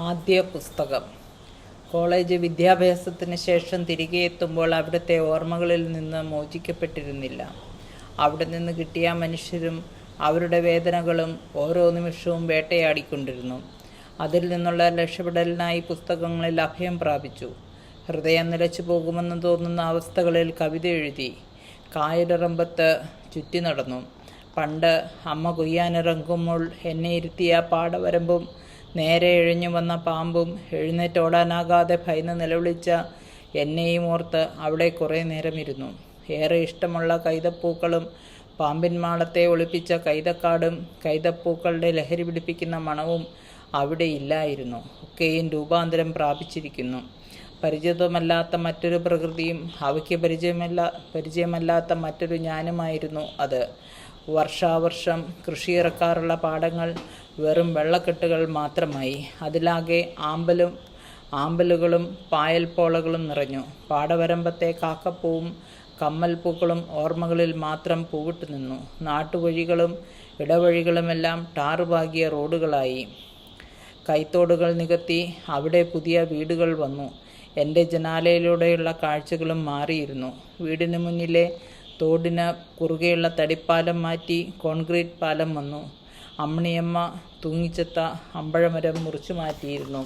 ആദ്യ പുസ്തകം. കോളേജ് വിദ്യാഭ്യാസത്തിന് ശേഷം തിരികെ എത്തുമ്പോൾ അവിടുത്തെ ഓർമ്മകളിൽ നിന്ന് മോചിക്കപ്പെട്ടിരുന്നില്ല. അവിടെ നിന്ന് കിട്ടിയ മനുഷ്യരും അവരുടെ വേദനകളും ഓരോ നിമിഷവും വേട്ടയാടിക്കൊണ്ടിരുന്നു. അതിൽ നിന്നുള്ള രക്ഷപ്പെടലിനായി പുസ്തകങ്ങളിൽ അഭയം പ്രാപിച്ചു. ഹൃദയം നിലച്ചു പോകുമെന്ന് തോന്നുന്ന അവസ്ഥകളിൽ കവിത എഴുതി. കായലിറമ്പത്ത് ചുറ്റി നടന്നു. പണ്ട് അമ്മ കൊയ്യാനിറങ്ങുമ്പോൾ എന്നെ ഇരുത്തിയ പാടവരമ്പും നേരെ ഇഴഞ്ഞു വന്ന പാമ്പും എഴുന്നേറ്റോടാനാകാതെ ഭയന്ന് നിലവിളിച്ച എന്നെയും ഓർത്ത് അവിടെ കുറേ നേരം ഇരുന്നു. ഏറെ ഇഷ്ടമുള്ള കൈതപ്പൂക്കളും പാമ്പിൻ മാളത്തെ ഒളിപ്പിച്ച കൈതക്കാടും കൈതപ്പൂക്കളുടെ ലഹരി പിടിപ്പിക്കുന്ന മണവും അവിടെ ഇല്ലായിരുന്നു. ഒക്കെയും രൂപാന്തരം പ്രാപിച്ചിരിക്കുന്നു. പരിചിതമല്ലാത്ത മറ്റൊരു പ്രകൃതിയും അവയ്ക്ക് പരിചയമല്ലാത്ത മറ്റൊരു ഞാനുമായിരുന്നു അത്. വർഷാവർഷം കൃഷിയിറക്കാറുള്ള പാടങ്ങൾ വെറും വെള്ളക്കെട്ടുകൾ മാത്രമായി. അതിലാകെ ആമ്പലുകളും പായൽപ്പോളകളും നിറഞ്ഞു. പാടവരമ്പത്തെ കാക്കപ്പൂവും കമ്മൽപ്പൂക്കളും ഓർമ്മകളിൽ മാത്രം പൂവിട്ടു നിന്നു. നാട്ടുവഴികളും ഇടവഴികളുമെല്ലാം ടാറുപാകിയ റോഡുകളായി. കൈത്തോടുകൾ നികത്തി അവിടെ പുതിയ വീടുകൾ വന്നു. എൻ്റെ ജനാലയിലൂടെയുള്ള കാഴ്ചകളും മാറിയിരുന്നു. വീടിന് മുന്നിലെ തോടിന് കുറുകെയുള്ള തടിപ്പാലം മാറ്റി കോൺക്രീറ്റ് പാലം വന്നു. അമ്മിണിയമ്മ തൂങ്ങിച്ചത്ത അമ്പഴമരം മുറിച്ചു മാറ്റിയിരുന്നു.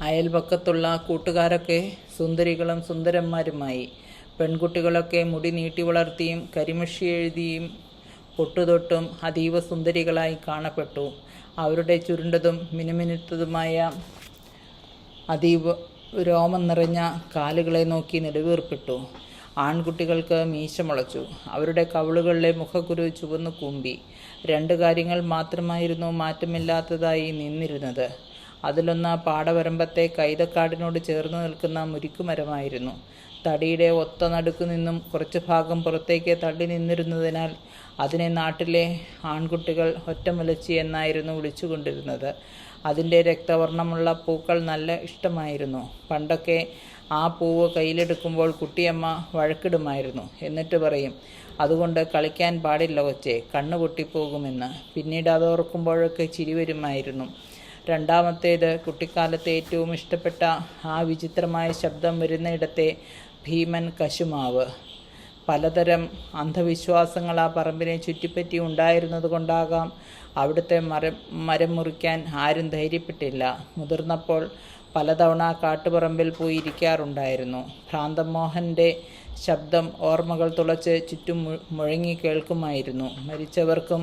അയൽപക്കത്തുള്ള കൂട്ടുകാരൊക്കെ സുന്ദരികളും സുന്ദരന്മാരുമായി. പെൺകുട്ടികളൊക്കെ മുടി നീട്ടി വളർത്തിയും കരിമഷി എഴുതിയും പൊട്ടുതൊട്ടും അതീവ സുന്ദരികളായി കാണപ്പെട്ടു. അവരുടെ ചുരുണ്ടതും മിനുമിനുത്തതുമായ അതീവ രോമം നിറഞ്ഞ കാലുകളെ നോക്കി നെടുവീർപ്പിട്ടു. ആൺകുട്ടികൾക്ക് മീശ മുളച്ചു. അവരുടെ കവിളുകളിലെ മുഖക്കുരു ചുവന്നു കൂമ്പി. 2 കാര്യങ്ങൾ മാത്രമായിരുന്നു മാറ്റമില്ലാത്തതായി നിന്നിരുന്നത്. അതിലൊന്ന് പാടവരമ്പത്തെ കൈതക്കാടിനോട് ചേർന്ന് നിൽക്കുന്ന മുരിക്കുമരമായിരുന്നു. തടിയുടെ ഒത്ത നടുക്കു നിന്നും കുറച്ച് ഭാഗം പുറത്തേക്ക് തള്ളി നിന്നിരുന്നതിനാൽ അതിനെ നാട്ടിലെ ആൺകുട്ടികൾ ഒറ്റമുലച്ചി എന്നായിരുന്നു വിളിച്ചുകൊണ്ടിരുന്നത്. അതിൻ്റെ രക്തവർണ്ണമുള്ള പൂക്കൾ നല്ല ഇഷ്ടമായിരുന്നു. പണ്ടൊക്കെ ആ പൂവ് കയ്യിലെടുക്കുമ്പോൾ കുട്ടിയമ്മ വഴക്കിടുമായിരുന്നു. എന്നിട്ട് പറയും, അതുകൊണ്ട് കളിക്കാൻ പാടില്ല കൊച്ചേ, കണ്ണ് പൊട്ടിപ്പോകുമെന്ന്. പിന്നീട് അതോർക്കുമ്പോഴൊക്കെ ചിരി വരുമായിരുന്നു. രണ്ടാമത്തേത് കുട്ടിക്കാലത്ത് ഏറ്റവും ഇഷ്ടപ്പെട്ട ആ വിചിത്രമായ ശബ്ദം വരുന്നയിടത്തെ ഭീമൻ കശുമാവ്. പലതരം അന്ധവിശ്വാസങ്ങൾ ആ പറമ്പിനെ ചുറ്റിപ്പറ്റി ഉണ്ടായിരുന്നത് കൊണ്ടാകാം അവിടുത്തെ മരം മുറിക്കാൻ ആരും ധൈര്യപ്പെട്ടില്ല. മുതിർന്നപ്പോൾ പലതവണ കാട്ടുപറമ്പിൽ പോയി ഇരിക്കാറുണ്ടായിരുന്നു. ഭ്രാന്തമോഹൻ്റെ ശബ്ദം ഓർമ്മകൾ തുളച്ച് ചുറ്റും മുഴങ്ങി കേൾക്കുമായിരുന്നു. മരിച്ചവർക്കും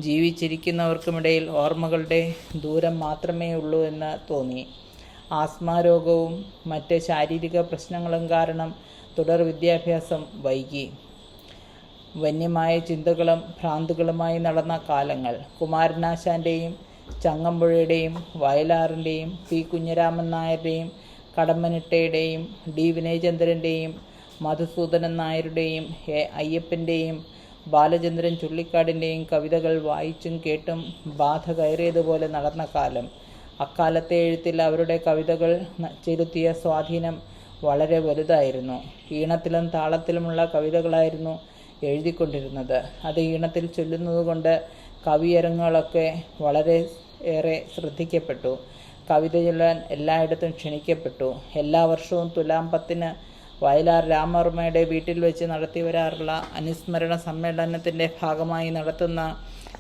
ജീവിച്ചിരിക്കുന്നവർക്കുമിടയിൽ ഓർമ്മകളുടെ ദൂരം മാത്രമേ ഉള്ളൂ എന്ന് തോന്നി. ആസ്മാരോഗവും മറ്റ് ശാരീരിക പ്രശ്നങ്ങളും കാരണം തുടർ വിദ്യാഭ്യാസം വൈകി. വന്യമായ ചിന്തകളും ഭ്രാന്തുകളുമായി നടന്ന കാലങ്ങൾ. കുമാരനാശാൻ്റെയും ചങ്ങമ്പുഴയുടെയും വയലാറിൻ്റെയും പി കുഞ്ഞിരാമൻ നായരുടെയും കടമ്മനിട്ടയുടെയും ഡി വിനയചന്ദ്രൻ്റെയും മധുസൂദനൻ നായരുടെയും അയ്യപ്പൻ്റെയും ബാലചന്ദ്രൻ ചുള്ളിക്കാടിൻ്റെയും കവിതകൾ വായിച്ചും കേട്ടും ബാധ കയറിയതുപോലെ നടന്ന കാലം. അക്കാലത്തെ എഴുത്തിൽ അവരുടെ കവിതകൾ ചെലുത്തിയ സ്വാധീനം വളരെ വലുതായിരുന്നു. ഈണത്തിലും താളത്തിലുമുള്ള കവിതകളായിരുന്നു എഴുതിക്കൊണ്ടിരുന്നത്. അത് ഈണത്തിൽ ചൊല്ലുന്നതുകൊണ്ട് കവിയരങ്ങുകളൊക്കെ വളരെ ഏറെ ശ്രദ്ധിക്കപ്പെട്ടു. കവിത ചൊല്ലാൻ എല്ലായിടത്തും ക്ഷണിക്കപ്പെട്ടു. എല്ലാ വർഷവും തുലാം 10-ന് വയലാർ രാമവർമ്മയുടെ വീട്ടിൽ വെച്ച് നടത്തി വരാറുള്ള അനുസ്മരണ സമ്മേളനത്തിൻ്റെ ഭാഗമായി നടത്തുന്ന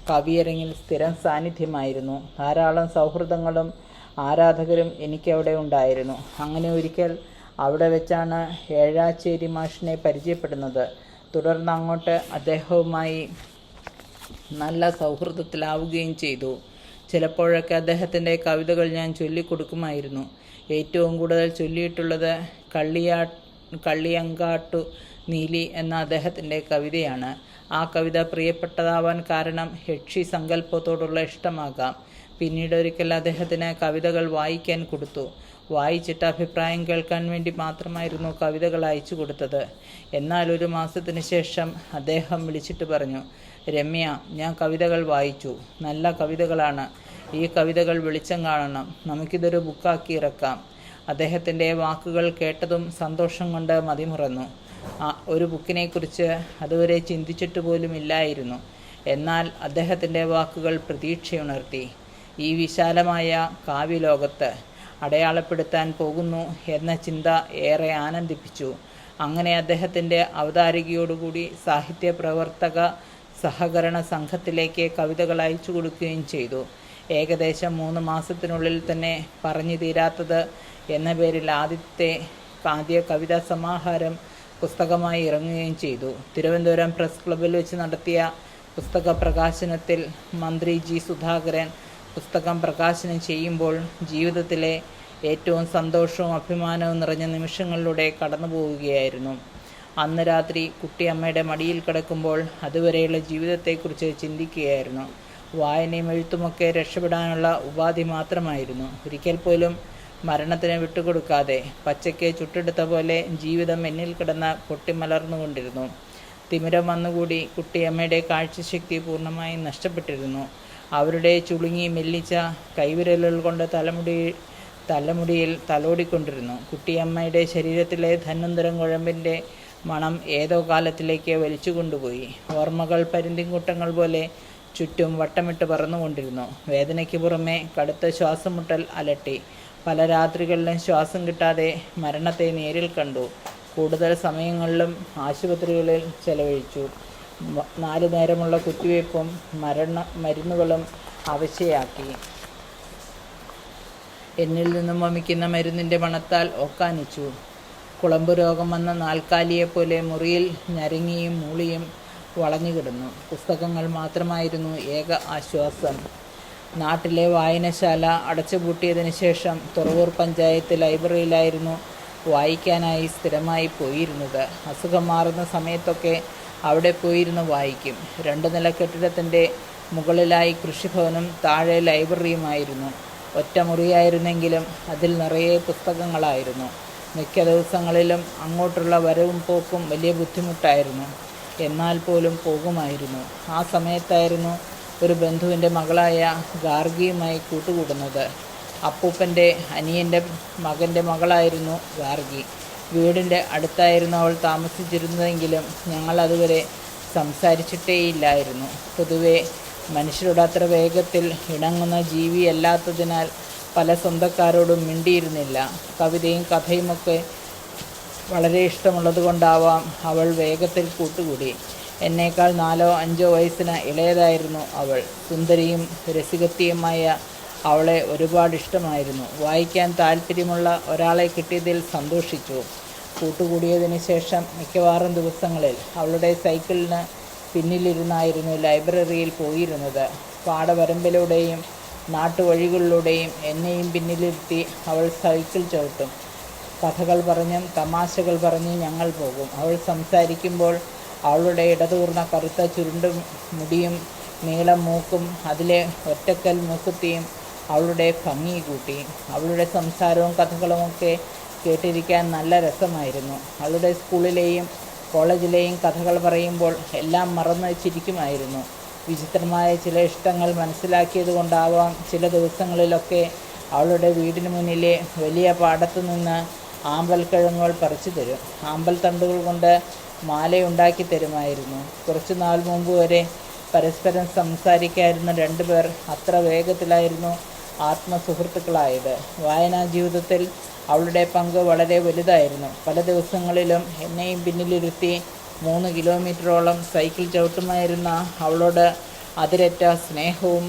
കവിയരങ്ങിൽ സ്ഥിരം സാന്നിധ്യമായിരുന്നു. ധാരാളം സൗഹൃദങ്ങളും ആരാധകരും എനിക്കവിടെ ഉണ്ടായിരുന്നു. അങ്ങനെ ഒരിക്കൽ അവിടെ വെച്ചാണ് ഏഴാച്ചേരി മാഷിനെ പരിചയപ്പെടുന്നത്. തുടർന്ന് അങ്ങോട്ട് അദ്ദേഹവുമായി നല്ല സൗഹൃദത്തിലാവുകയും ചെയ്തു. ചിലപ്പോഴൊക്കെ അദ്ദേഹത്തിൻ്റെ കവിതകൾ ഞാൻ ചൊല്ലിക്കൊടുക്കുമായിരുന്നു. ഏറ്റവും കൂടുതൽ ചൊല്ലിയിട്ടുള്ളത് കള്ളിയങ്കാട്ടു നീലി എന്ന അദ്ദേഹത്തിൻ്റെ കവിതയാണ്. ആ കവിത പ്രിയപ്പെട്ടതാവാൻ കാരണം യക്ഷി സങ്കല്പത്തോടുള്ള ഇഷ്ടമാകാം. പിന്നീട് ഒരിക്കൽ അദ്ദേഹത്തിന് കവിതകൾ വായിക്കാൻ കൊടുത്തു. വായിച്ചിട്ട് അഭിപ്രായം കേൾക്കാൻ വേണ്ടി മാത്രമായിരുന്നു കവിതകൾ അയച്ചു കൊടുത്തത്. എന്നാൽ 1 മാസത്തിന് ശേഷം അദ്ദേഹം വിളിച്ചിട്ട് പറഞ്ഞു, രമ്യ, ഞാൻ കവിതകൾ വായിച്ചു. നല്ല കവിതകളാണ്. ഈ കവിതകൾ വെളിച്ചം കാണണം. നമുക്കിതൊരു ബുക്കാക്കി ഇറക്കാം. അദ്ദേഹത്തിൻ്റെ വാക്കുകൾ കേട്ടതും സന്തോഷം കൊണ്ട് മതിമറന്നു. ഒരു ബുക്കിനെക്കുറിച്ച് അതുവരെ ചിന്തിച്ചിട്ട് പോലും ഇല്ലായിരുന്നു. എന്നാൽ അദ്ദേഹത്തിൻ്റെ വാക്കുകൾ പ്രതീക്ഷയുണർത്തി. ഈ വിശാലമായ കാവ്യലോകത്ത് അടയാളപ്പെടുത്താൻ പോകുന്നു എന്ന ചിന്ത ഏറെ ആനന്ദിപ്പിച്ചു. അങ്ങനെ അദ്ദേഹത്തിൻ്റെ അവതാരികയോടുകൂടി സാഹിത്യ പ്രവർത്തക സഹകരണ സംഘത്തിലേക്ക് കവിതകൾ അയച്ചു കൊടുക്കുകയും ചെയ്തു. ഏകദേശം 3 മാസത്തിനുള്ളിൽ തന്നെ പറഞ്ഞു തീരാത്തത് എന്ന പേരിൽ ആദ്യ കവിതാ സമാഹാരം പുസ്തകമായി ഇറങ്ങുകയും ചെയ്തു. തിരുവനന്തപുരം പ്രസ് ക്ലബ്ബിൽ വെച്ച് നടത്തിയ പുസ്തക പ്രകാശനത്തിൽ മന്ത്രി ജി സുധാകരൻ പുസ്തകം പ്രകാശനം ചെയ്യുമ്പോൾ ജീവിതത്തിലെ ഏറ്റവും സന്തോഷവും അഭിമാനവും നിറഞ്ഞ നിമിഷങ്ങളിലൂടെ കടന്നു പോവുകയായിരുന്നു. അന്ന് രാത്രി കുട്ടിയമ്മയുടെ മടിയിൽ കിടക്കുമ്പോൾ അതുവരെയുള്ള ജീവിതത്തെക്കുറിച്ച് ചിന്തിക്കുകയായിരുന്നു. വായനയും എഴുത്തുമൊക്കെ രക്ഷപ്പെടാനുള്ള ഉപാധി മാത്രമായിരുന്നു. ഒരിക്കൽ പോലും മരണത്തിന് വിട്ടുകൊടുക്കാതെ പച്ചയ്ക്ക് ചുട്ടെടുത്ത പോലെ ജീവിതം എന്നിൽ കിടന്ന് പൊട്ടിമലർന്നുകൊണ്ടിരുന്നു. തിമിരം വന്നുകൂടി കുട്ടിയമ്മയുടെ കാഴ്ചശക്തി പൂർണ്ണമായും നഷ്ടപ്പെട്ടിരുന്നു. അവരുടെ ചുളുങ്ങി മെല്ലിച്ച കൈവിരലുകൾ കൊണ്ട് തലമുടിയിൽ തലോടിക്കൊണ്ടിരുന്നു. കുട്ടിയമ്മയുടെ ശരീരത്തിലെ ധന്വന്തരം കുഴമ്പിൻ്റെ മണം ഏതോ കാലത്തിലേക്ക് വലിച്ചു കൊണ്ടുപോയി. ഓർമ്മകൾ പരുന്തിൻകൂട്ടങ്ങൾ പോലെ ചുറ്റും വട്ടമിട്ട് പറന്നുകൊണ്ടിരുന്നു. വേദനയ്ക്ക് പുറമെ കടുത്ത ശ്വാസം മുട്ടൽ അലട്ടി. പല രാത്രികളിലും ശ്വാസം കിട്ടാതെ മരണത്തെ നേരിൽ കണ്ടു. കൂടുതൽ സമയങ്ങളിലും ആശുപത്രികളിൽ ചെലവഴിച്ചു. 4 നേരമുള്ള കുത്തിവയ്പ്പും മരുന്നുകളും അവശയാക്കി. എന്നിൽ നിന്നും വമിക്കുന്ന മരുന്നിൻ്റെ മണത്താൽ ഒക്കാനിച്ചു. കുളമ്പ് രോഗം വന്ന നാൽക്കാലിയെപ്പോലെ മുറിയിൽ ഞരങ്ങിയും മൂളിയും വളഞ്ഞുകിടന്നു. പുസ്തകങ്ങൾ മാത്രമായിരുന്നു ഏക ആശ്വാസം. നാട്ടിലെ വായനശാല അടച്ചുപൂട്ടിയതിനു ശേഷം തുറവൂർ പഞ്ചായത്ത് ലൈബ്രറിയിലായിരുന്നു വായിക്കാനായി സ്ഥിരമായി പോയിരുന്നത്. അസുഖം മാറുന്ന സമയത്തൊക്കെ അവിടെ പോയിരുന്ന് വായിക്കും. 2 നില കെട്ടിടത്തിൻ്റെ മുകളിലായി കൃഷിഭവനും താഴെ ലൈബ്രറിയുമായിരുന്നു. ഒറ്റ മുറിയായിരുന്നെങ്കിലും അതിൽ നിറയെ പുസ്തകങ്ങളായിരുന്നു. മിക്ക ദിവസങ്ങളിലും അങ്ങോട്ടുള്ള വരവും പോക്കും വലിയ ബുദ്ധിമുട്ടായിരുന്നു. എന്നാൽ പോലും പോകുമായിരുന്നു. ആ സമയത്തായിരുന്നു ഒരു ബന്ധുവിൻ്റെ മകളായ ഗാർഗിയുമായി കൂട്ടുകൂടുന്നത്. അപ്പൂപ്പൻ്റെ അനിയൻ്റെ മകൻ്റെ മകളായിരുന്നു ഗാർഗി. വീടിൻ്റെ അടുത്തായിരുന്നു അവൾ താമസിച്ചിരുന്നതെങ്കിലും ഞങ്ങൾ അതുവരെ സംസാരിച്ചിട്ടേയില്ലായിരുന്നു. പൊതുവെ മനുഷ്യരോട് അത്ര വേഗത്തിൽ ഇണങ്ങുന്ന ജീവിയല്ലാത്തതിനാൽ പല സ്വന്തക്കാരോടും മിണ്ടിയിരുന്നില്ല. കവിതയും കഥയുമൊക്കെ വളരെ ഇഷ്ടമുള്ളതുകൊണ്ടാവാം അവൾ വേഗത്തിൽ കൂട്ടുകൂടി. എന്നേക്കാൾ 4-5 വയസ്സിന് ഇളയതായിരുന്നു അവൾ. സുന്ദരിയും രസികത്തിയുമായ അവളെ ഒരുപാട് ഇഷ്ടമായിരുന്നു. വായിക്കാൻ താല്പര്യമുള്ള ഒരാളെ കിട്ടിയതിൽ സന്തോഷിച്ചു. കൂട്ടുകൂടിയതിന് ശേഷം മിക്കവാറും ദിവസങ്ങളിൽ അവളുടെ സൈക്കിളിന് പിന്നിലിരുന്നായിരുന്നു ലൈബ്രറിയിൽ പോയിരുന്നത്. പാടവരമ്പിലൂടെയും നാട്ടുവഴികളിലൂടെയും എന്നെയും പിന്നിലിരുത്തി അവൾ സൈക്കിൾ ചവിട്ടും. കഥകൾ പറഞ്ഞും തമാശകൾ പറഞ്ഞും ഞങ്ങൾ പോകും. അവൾ സംസാരിക്കുമ്പോൾ അവളുടെ ഇടതൂർന്ന കറുത്ത ചുരുണ്ട മുടിയും നീളം മൂക്കും അതിലെ ഒറ്റക്കൽ മൂക്കുത്തിയും അവളുടെ ഭംഗി കൂട്ടി. അവളുടെ സംസാരവും കഥകളുമൊക്കെ കേട്ടിരിക്കാൻ നല്ല രസമായിരുന്നു. അവളുടെ സ്കൂളിലെയും കോളേജിലെയും കഥകൾ പറയുമ്പോൾ എല്ലാം മറന്ന് ചിരിക്കുമായിരുന്നു. വിചിത്രമായ ചില ഇഷ്ടങ്ങൾ മനസ്സിലാക്കിയത് കൊണ്ടാവാം ചില ദിവസങ്ങളിലൊക്കെ അവളുടെ വീടിന് മുന്നിലെ വലിയ പാടത്തു നിന്ന് ആമ്പൽക്കിഴങ്ങുകൾ പറിച്ചു തരും. ആമ്പൽ തണ്ടുകൾ കൊണ്ട് മാലയുണ്ടാക്കി തരുമായിരുന്നു. കുറച്ചു നാൾ മുമ്പ് വരെ പരസ്പരം സംസാരിക്കാതിരുന്ന 2 പേർ അത്ര വേഗത്തിലായിരുന്നു ആത്മസുഹൃത്തുക്കളായത്. വായനാ ജീവിതത്തിൽ അവളുടെ പങ്ക് വളരെ വലുതായിരുന്നു. പല ദിവസങ്ങളിലും എന്നെയും പിന്നിലിരുത്തി 3 കിലോമീറ്ററോളം സൈക്കിൾ ചവിട്ടുമായിരുന്ന അവളോട് അതിരറ്റ സ്നേഹവും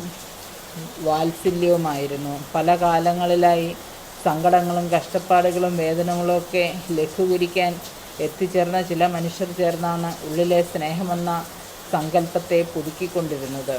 വാത്സല്യവുമായിരുന്നു. പല കാലങ്ങളിലായി സങ്കടങ്ങളും കഷ്ടപ്പാടുകളും വേദനകളും ഒക്കെ ലഘൂകരിക്കാൻ എത്തിച്ചേർന്ന ചില മനുഷ്യർ ചേർന്നാണ് ഉള്ളിലെ സ്നേഹമെന്ന സങ്കല്പത്തെ പുതുക്കിക്കൊണ്ടിരുന്നത്.